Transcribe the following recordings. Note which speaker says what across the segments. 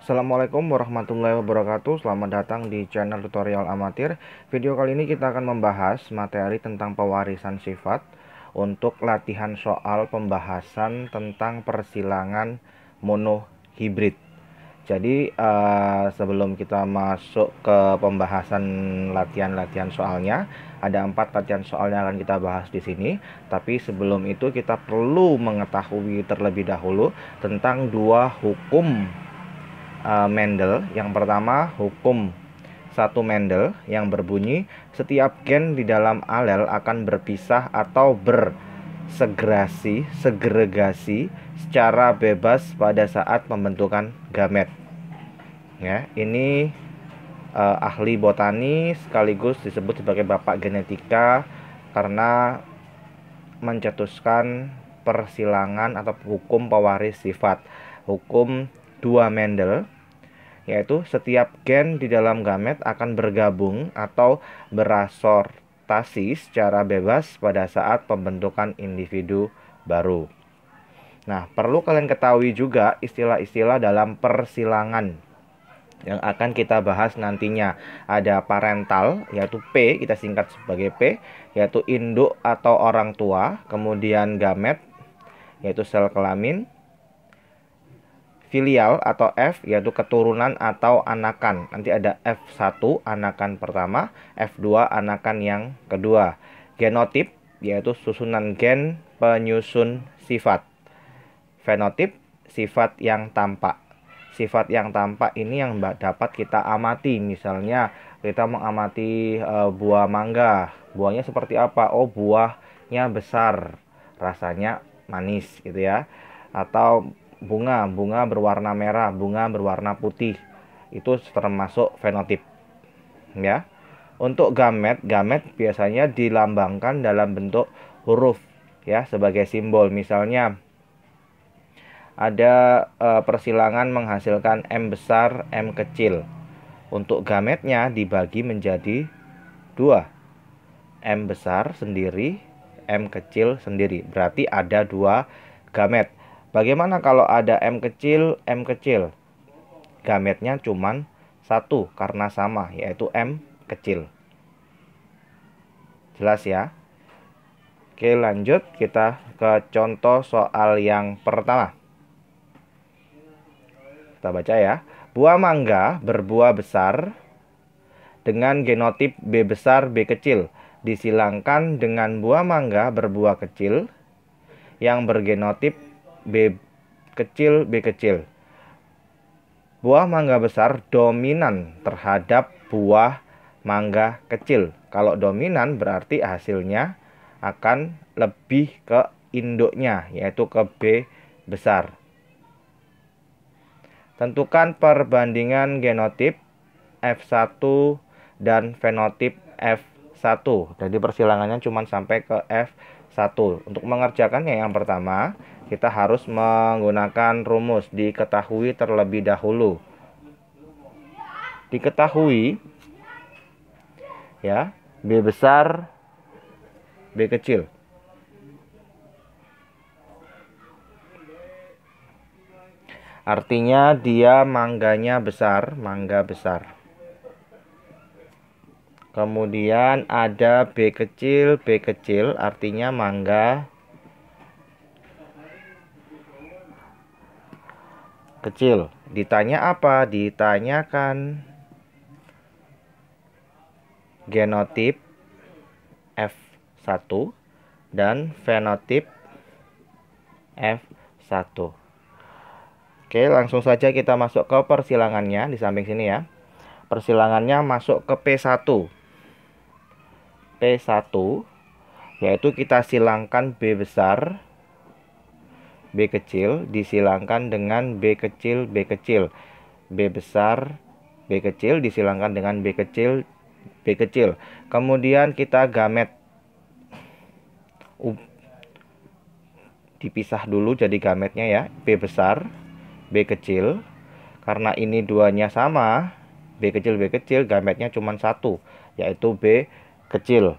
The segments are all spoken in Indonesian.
Speaker 1: Assalamualaikum warahmatullahi wabarakatuh. Selamat datang di channel tutorial amatir. Video kali ini kita akan membahas materi tentang pewarisan sifat untuk latihan soal pembahasan tentang persilangan monohibrid. Jadi sebelum kita masuk ke pembahasan latihan-latihan soalnya, ada 4 latihan soal yang akan kita bahas di sini. Tapi sebelum itu kita perlu mengetahui terlebih dahulu tentang dua hukum Mendel. Yang pertama, hukum 1 Mendel yang berbunyi setiap gen di dalam alel akan berpisah atau segregasi secara bebas pada saat pembentukan gamet. Ya, ini ahli botani sekaligus disebut sebagai bapak genetika karena mencetuskan persilangan atau hukum pewaris sifat. Hukum 2 Mendel, yaitu setiap gen di dalam gamet akan bergabung atau berasortasi secara bebas pada saat pembentukan individu baru. Nah, perlu kalian ketahui juga istilah-istilah dalam persilangan yang akan kita bahas nantinya. Ada parental, yaitu P, kita singkat sebagai P, yaitu induk atau orang tua. Kemudian gamet, yaitu sel kelamin. Filial atau F, yaitu keturunan atau anakan. Nanti ada F1 anakan pertama, F2 anakan yang kedua. Genotip, yaitu susunan gen penyusun sifat. Fenotip, sifat yang tampak. Sifat yang tampak ini yang dapat kita amati. Misalnya kita mengamati buah mangga. Buahnya seperti apa? Oh, buahnya besar, rasanya manis gitu ya. Atau bunga berwarna merah, bunga berwarna putih. Itu termasuk fenotip. Ya. Untuk gamet biasanya dilambangkan dalam bentuk huruf ya, sebagai simbol. Misalnya ada persilangan menghasilkan M besar, M kecil. Untuk gametnya dibagi menjadi 2. M besar sendiri, M kecil sendiri. Berarti ada 2 gamet. Bagaimana kalau ada M kecil, M kecil? Gametnya cuman 1 karena sama, yaitu M kecil. Jelas ya? Oke, lanjut kita ke contoh soal yang pertama. Kita baca ya. Buah mangga berbuah besar dengan genotip B besar, B kecil disilangkan dengan buah mangga berbuah kecil yang bergenotip B kecil, B kecil. Buah mangga besar dominan terhadap buah mangga kecil. Kalau dominan berarti hasilnya akan lebih ke induknya, yaitu ke B besar. Tentukan perbandingan genotip F1 dan fenotip F1. Jadi persilangannya cuma sampai ke F1. Untuk mengerjakannya yang pertama, kita harus menggunakan rumus diketahui terlebih dahulu. Diketahui ya, B besar, B kecil. Artinya dia mangganya besar, mangga besar. Kemudian ada B kecil artinya mangga kecil. Ditanya apa? Ditanyakan genotip F1 dan fenotip F1. Oke, langsung saja kita masuk ke persilangannya di samping sini ya. Persilangannya masuk ke P1. P1 yaitu kita silangkan B besar, B kecil disilangkan dengan B kecil, B kecil. B besar, B kecil disilangkan dengan B kecil, B kecil. Kemudian kita gamet. Dipisah dulu jadi gametnya ya. B besar, B kecil. Karena ini duanya sama, B kecil, B kecil, gametnya cuma 1, yaitu B kecil.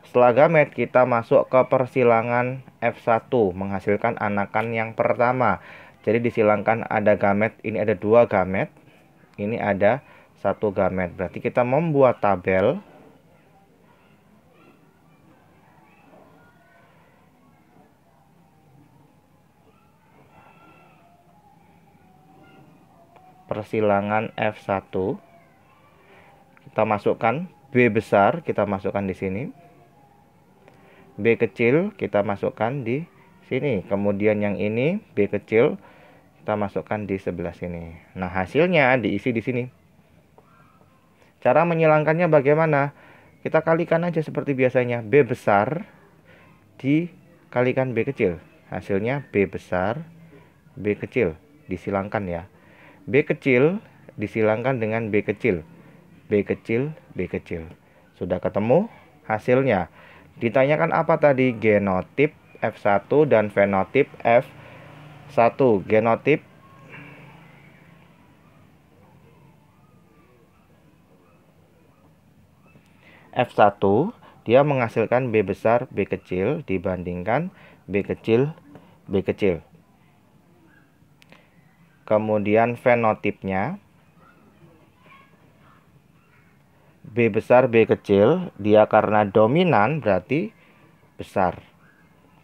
Speaker 1: Setelah gamet kita masuk ke persilangan F1, menghasilkan anakan yang pertama. Jadi disilangkan ada gamet, ini ada 2 gamet. ini ada 1 gamet. Berarti kita membuat tabel persilangan F1. Kita masukkan B besar, kita masukkan di sini. B kecil kita masukkan di sini. Kemudian yang ini B kecil kita masukkan di sebelah sini. Nah, hasilnya diisi di sini. Cara menyilangkannya bagaimana? Kita kalikan aja seperti biasanya. B besar dikalikan B kecil. Hasilnya B besar, B kecil. Disilangkan ya. B kecil disilangkan dengan B kecil. B kecil, B kecil. Sudah ketemu hasilnya. Ditanyakan apa tadi? Genotip F1 dan fenotip F1. Genotip F1 dia menghasilkan B besar, B kecil dibandingkan B kecil, B kecil. Kemudian fenotipnya B besar, B kecil, dia karena dominan berarti besar.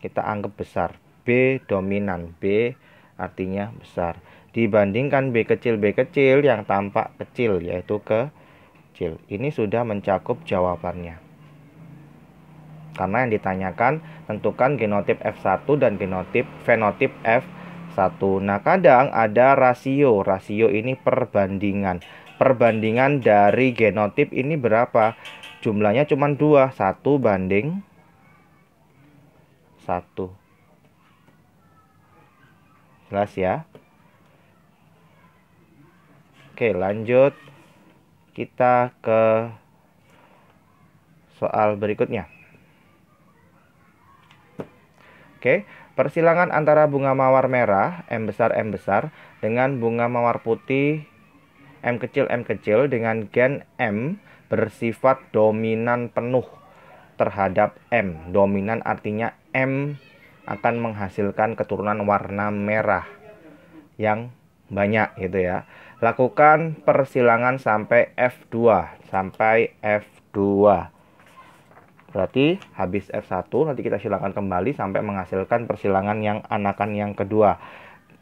Speaker 1: Kita anggap besar. B dominan, B artinya besar. Dibandingkan B kecil yang tampak kecil, yaitu kecil. Ini sudah mencakup jawabannya. Karena yang ditanyakan, tentukan genotip F1 dan fenotip F1. Nah, kadang ada rasio. Rasio ini perbandingan. Perbandingan dari genotip ini berapa? Jumlahnya cuma 2, 1 banding 1. Jelas ya? Oke, lanjut. Kita ke soal berikutnya. Oke, persilangan antara bunga mawar merah M besar dengan bunga mawar putih M kecil dengan gen M bersifat dominan penuh terhadap M. Dominan artinya M akan menghasilkan keturunan warna merah yang banyak gitu ya. Lakukan persilangan sampai F2. Berarti habis F1 nanti kita silakan kembali sampai menghasilkan persilangan yang anakan yang kedua.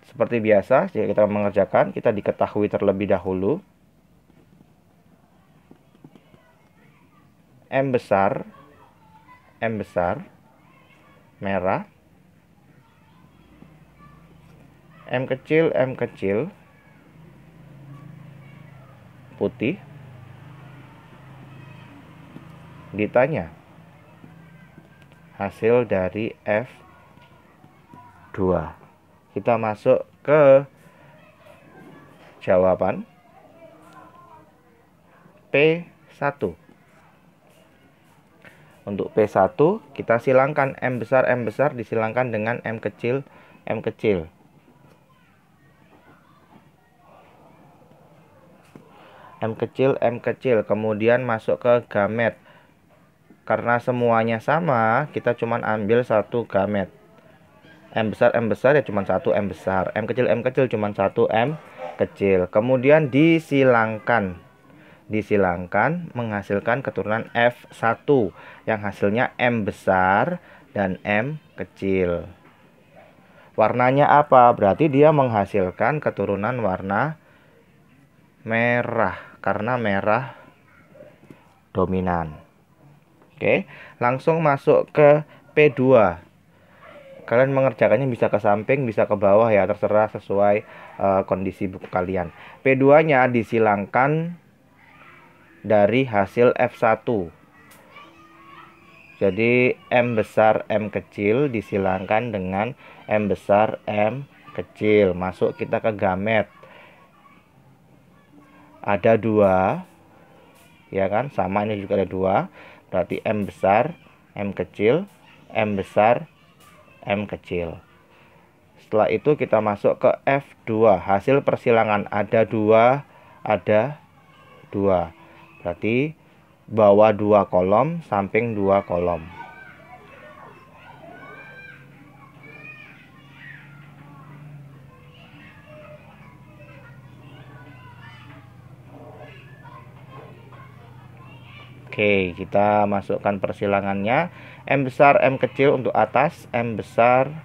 Speaker 1: Seperti biasa, jika kita mengerjakan, kita diketahui terlebih dahulu. M besar, merah. M kecil, putih. Ditanya hasil dari F2. Kita masuk ke jawaban P1. Untuk P1 kita silangkan M besar disilangkan dengan M kecil. M kecil, kemudian masuk ke gamet. Karena semuanya sama, kita cuma ambil 1 gamet. M besar ya cuma 1 M besar. M kecil cuma 1 M kecil. Kemudian disilangkan menghasilkan keturunan F1 yang hasilnya M besar dan M kecil. Warnanya apa? Berarti dia menghasilkan keturunan warna merah karena merah dominan. Oke, langsung masuk ke P2. Kalian mengerjakannya bisa ke samping, bisa ke bawah ya, terserah sesuai kondisi buku kalian. P2-nya disilangkan dari hasil F1. Jadi M besar M kecil disilangkan dengan M besar M kecil. Masuk kita ke gamet. Ada 2. Ya kan? Sama, ini juga ada 2. Berarti M besar M kecil, M besar M kecil. Setelah itu kita masuk ke F2. Hasil persilangan ada 2. Berarti bawah 2 kolom, samping 2 kolom. Oke, kita masukkan persilangannya. M besar, M kecil untuk atas, M besar,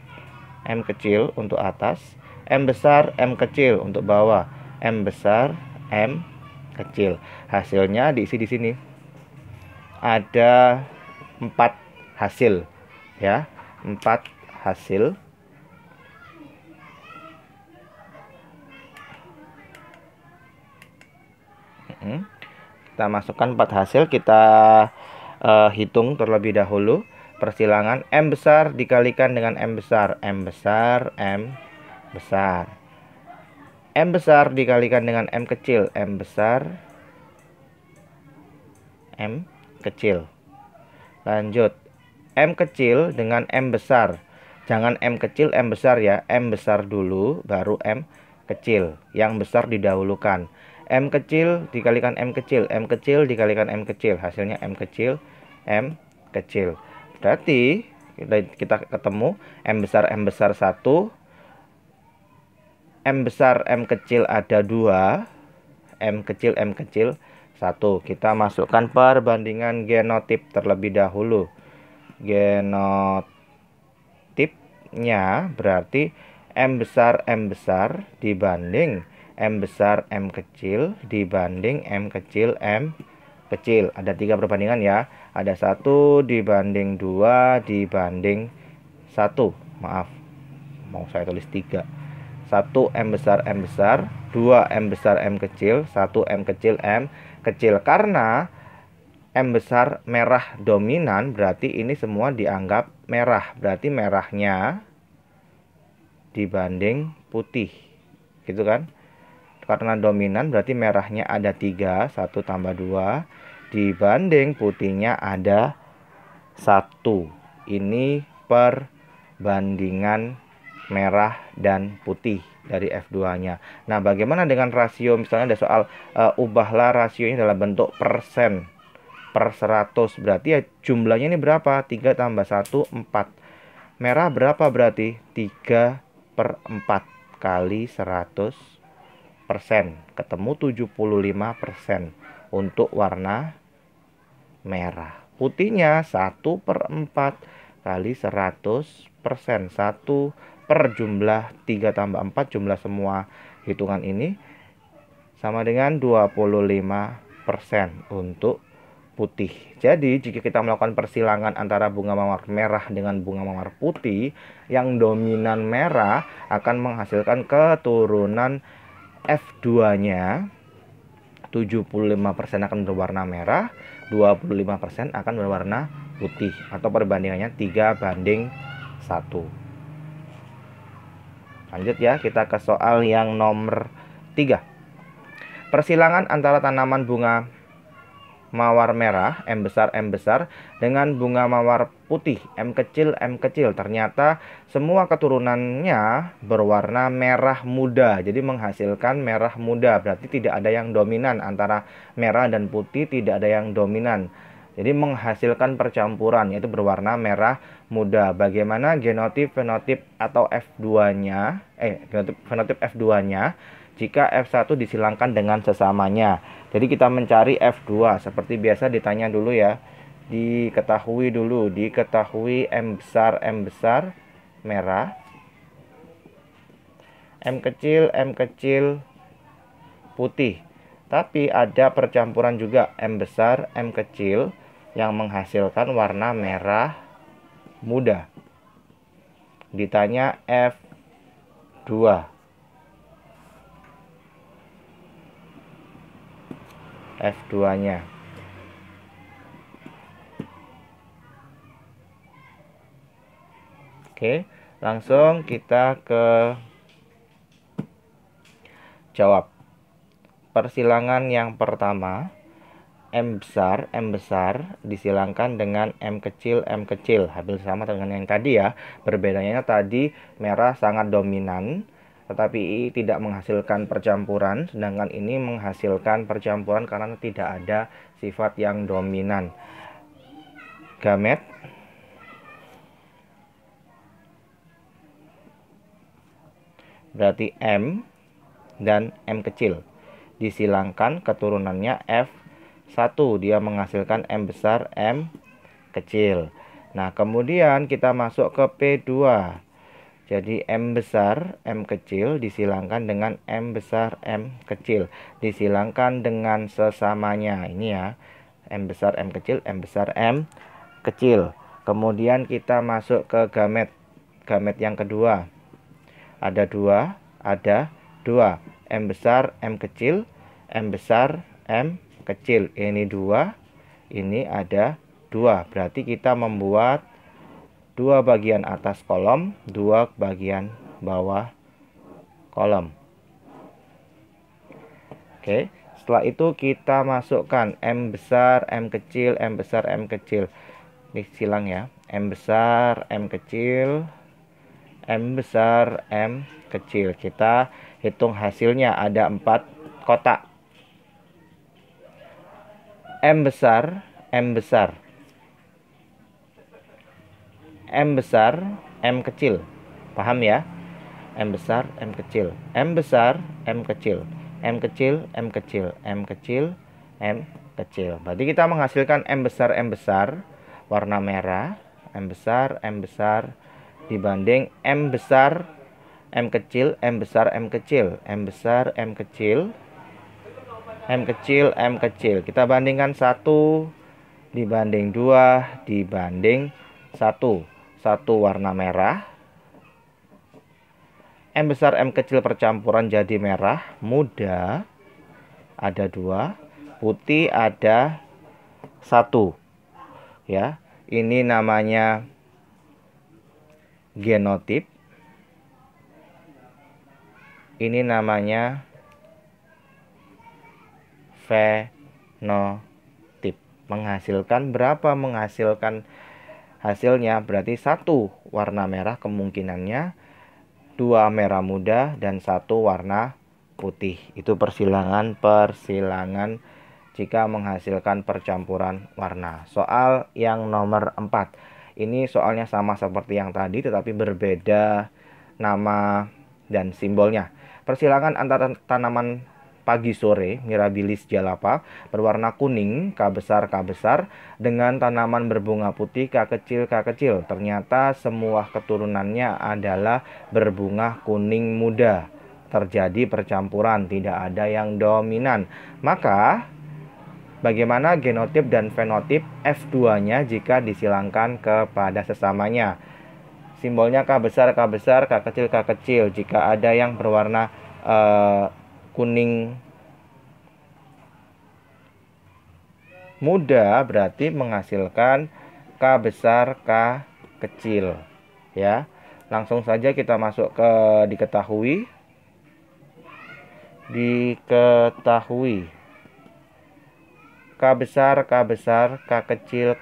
Speaker 1: M kecil untuk atas, M besar, M kecil untuk bawah, M besar, M kecil. Hasilnya diisi di sini. Ada 4 hasil ya, 4 hasil. Kita masukkan 4 hasil, kita hitung terlebih dahulu. Persilangan M besar dikalikan dengan M besar, M besar, M besar. M besar dikalikan dengan M kecil, M besar, M kecil. Lanjut, M kecil dengan M besar. Jangan M kecil, M besar ya. M besar dulu, baru M kecil. Yang besar didahulukan. M kecil dikalikan M kecil, M kecil dikalikan M kecil. Hasilnya M kecil, M kecil. Berarti kita ketemu M besar 1, M besar M kecil ada 2, M kecil 1. Kita masukkan perbandingan genotip terlebih dahulu. Genotipnya berarti M besar dibanding M besar M kecil dibanding M kecil M kecil. Ada 3 perbandingan ya. Ada 1 dibanding 2 dibanding 1. Maaf, mau saya tulis 3. 1 M besar, 2 M besar M kecil, 1 M kecil M kecil. Karena M besar merah dominan, berarti ini semua dianggap merah. Berarti merahnya dibanding putih, gitu kan? Karena dominan berarti merahnya ada 3, 1 tambah 2, dibanding putihnya ada 1. Ini perbandingan merah dan putih dari F2-nya. Nah, bagaimana dengan rasio? Misalnya ada soal ubahlah rasionya dalam bentuk persen per 100. Berarti ya jumlahnya ini berapa? 3 tambah 1, 4. Merah berapa berarti? 3/4 kali 100%. Ketemu 75% untuk warna merah. Putihnya 1/4 kali 100%. 1 per jumlah 3 tambah 4, jumlah semua hitungan ini sama dengan 25% untuk putih. Jadi jika kita melakukan persilangan antara bunga mawar merah dengan bunga mawar putih, yang dominan merah akan menghasilkan keturunan F2-nya 75% akan berwarna merah, 25% akan berwarna putih, atau perbandingannya 3/1. Lanjut ya, kita ke soal yang nomor 3. Persilangan antara tanaman bunga mawar merah M besar dengan bunga mawar putih M kecil. Ternyata semua keturunannya berwarna merah muda, jadi menghasilkan merah muda. Berarti tidak ada yang dominan antara merah dan putih, tidak ada yang dominan, jadi menghasilkan percampuran, yaitu berwarna merah muda. Bagaimana genotip fenotip atau F2-nya fenotip F2-nya jika F1 disilangkan dengan sesamanya? Jadi kita mencari F2 seperti biasa, ditanya dulu ya. Diketahui M besar merah, M kecil putih. Tapi ada percampuran juga M besar M kecil yang menghasilkan warna merah muda. Ditanya F2-nya. Oke, langsung kita ke jawab. Persilangan yang pertama, M besar disilangkan dengan M kecil. Hampir sama dengan yang tadi ya. Perbedaannya tadi merah sangat dominan, tetapi tidak menghasilkan percampuran, sedangkan ini menghasilkan percampuran karena tidak ada sifat yang dominan. Gamet berarti M dan M kecil disilangkan, keturunannya 1, dia menghasilkan M besar M kecil. Nah, kemudian kita masuk ke P2. Jadi M besar M kecil disilangkan dengan M besar M kecil, disilangkan dengan sesamanya. Ini ya, M besar M kecil, M besar M kecil. Kemudian kita masuk ke gamet yang kedua. Ada 2, M besar M kecil, M besar M kecil. Ini 2, ini ada 2. Berarti kita membuat 2 bagian atas kolom, 2 bagian bawah kolom. Oke, setelah itu kita masukkan M besar M kecil, M besar M kecil. Ini silang ya, M besar M kecil, M besar M kecil. Kita hitung hasilnya, ada 4 kotak. M besar M besar, M besar M kecil. Paham ya? M besar M kecil, M besar M kecil, M kecil M kecil, M kecil M kecil. Berarti kita menghasilkan M besar warna merah, M besar dibanding M besar M kecil, M besar M kecil, M besar M kecil, M kecil M kecil. Kita bandingkan 1 dibanding 2 dibanding 1. 1 warna merah, M besar M kecil percampuran jadi merah muda, ada 2, putih ada 1. Ya, ini namanya genotip. Ini namanya fenotip. Menghasilkan berapa? Menghasilkan hasilnya berarti 1 warna merah kemungkinannya, 2 merah muda, dan 1 warna putih. Itu persilangan jika menghasilkan percampuran warna. Soal yang nomor 4. Ini soalnya sama seperti yang tadi tetapi berbeda nama dan simbolnya. Persilangan antara tanaman pagi sore Mirabilis jalapa berwarna kuning K besar dengan tanaman berbunga putih K kecil. Ternyata semua keturunannya adalah berbunga kuning muda. Terjadi percampuran, tidak ada yang dominan. Maka bagaimana genotip dan fenotip F2-nya jika disilangkan kepada sesamanya? Simbolnya K besar, K kecil. Jika ada yang berwarna kuning muda berarti menghasilkan K besar K kecil. Ya, langsung saja kita masuk ke diketahui. K besar K kecil.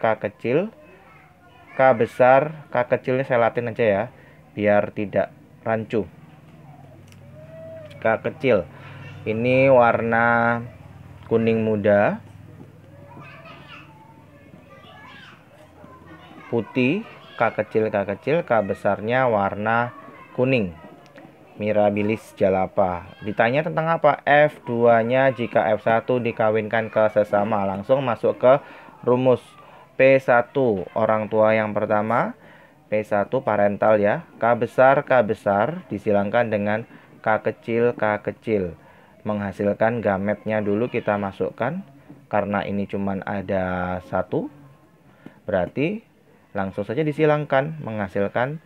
Speaker 1: K besar K kecilnya saya latin aja ya, biar tidak rancu. K kecil ini warna kuning muda, putih K kecil, K besarnya warna kuning, Mirabilis jalapa. Ditanya tentang apa? F2-nya jika F1 dikawinkan ke sesama. Langsung masuk ke rumus. P1 orang tua yang pertama, P1 parental ya. K besar disilangkan dengan K kecil. Menghasilkan gametnya dulu kita masukkan. Karena ini cuma ada 1, berarti langsung saja disilangkan menghasilkan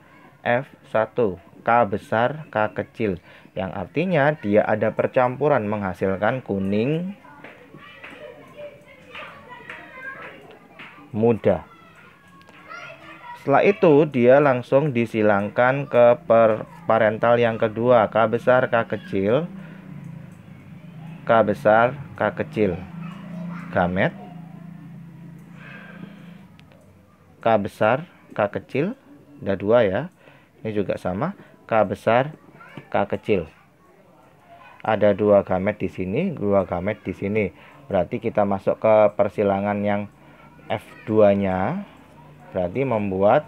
Speaker 1: F1 K besar K kecil, yang artinya dia ada percampuran menghasilkan kuning muda. Setelah itu dia langsung disilangkan ke parental yang kedua, K besar K kecil, K besar K kecil. Gamet K besar K kecil, ada 2 ya. Ini juga sama, K besar K kecil. Ada 2 gamet di sini, 2 gamet di sini. Berarti kita masuk ke persilangan yang F2-nya. Berarti membuat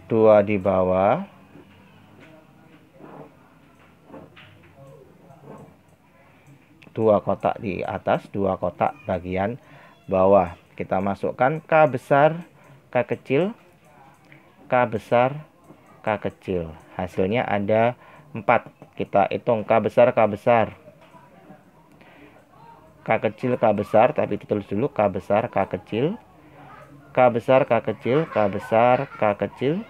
Speaker 1: 2 di bawah 2 kotak di atas, 2 kotak bagian bawah. Kita masukkan K besar, K kecil, K besar, K kecil. Hasilnya ada 4. Kita hitung K besar, K besar, K kecil, K besar, tapi ditulis dulu K besar, K kecil, K besar, K kecil, K besar, K kecil,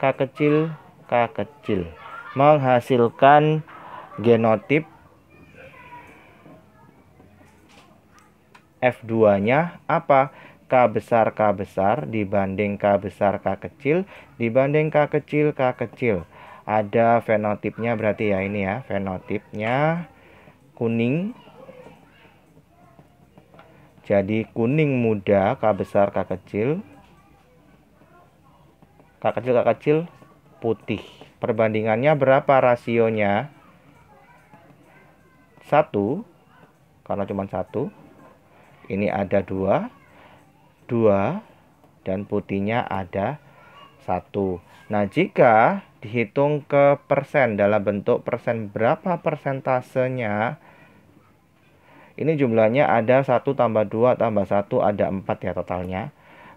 Speaker 1: K kecil, K kecil. Menghasilkan genotip F2-nya apa? K besar, K besar dibanding K besar, K kecil dibanding K kecil, K kecil. Ada fenotipnya berarti ya, ini ya, fenotipnya kuning. Jadi kuning muda, K besar, K kecil, K kecil, K kecil, putih. Perbandingannya berapa rasionya? 1, karena cuma 1. Ini ada 2, dan putihnya ada 1. Nah, jika dihitung ke persen dalam bentuk persen, berapa persentasenya? Ini jumlahnya ada 1 tambah 2 tambah 1, ada 4 ya totalnya.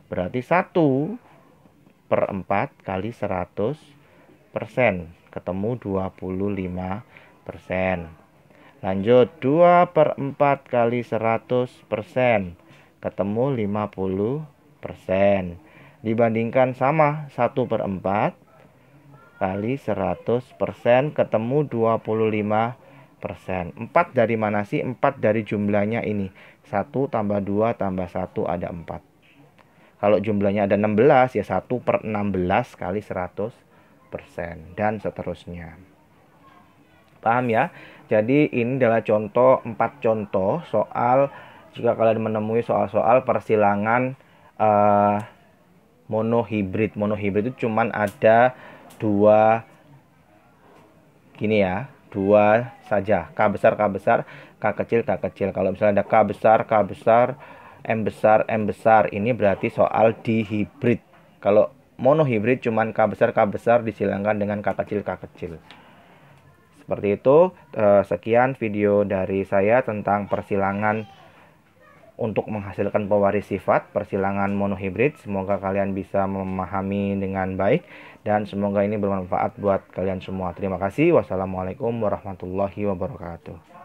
Speaker 1: Berarti 1/4 kali 100%. Ketemu 25%. Lanjut, 2/4 kali 100%. Ketemu 50%. Dibandingkan sama 1/4 kali 100%, ketemu 25%. 4 dari mana sih? 4 dari jumlahnya ini. 1 tambah 2 tambah 1 ada 4. Kalau jumlahnya ada 16, ya 1/16 kali 100%. Dan seterusnya. Paham ya? Jadi ini adalah contoh, 4 contoh soal jika kalian menemui soal-soal persilangan monohibrid. Monohibrid itu cuman ada 2 gini ya, 2 saja. K besar, K besar, K kecil, K kecil. Kalau misalnya ada K besar, K besar, M besar, M besar, ini berarti soal dihibrid. Kalau monohibrid cuman K besar disilangkan dengan K kecil, K kecil. Seperti itu. Sekian video dari saya tentang persilangan untuk menghasilkan pewaris sifat, persilangan monohibrid. Semoga kalian bisa memahami dengan baik dan semoga ini bermanfaat buat kalian semua. Terima kasih. Wassalamualaikum warahmatullahi wabarakatuh.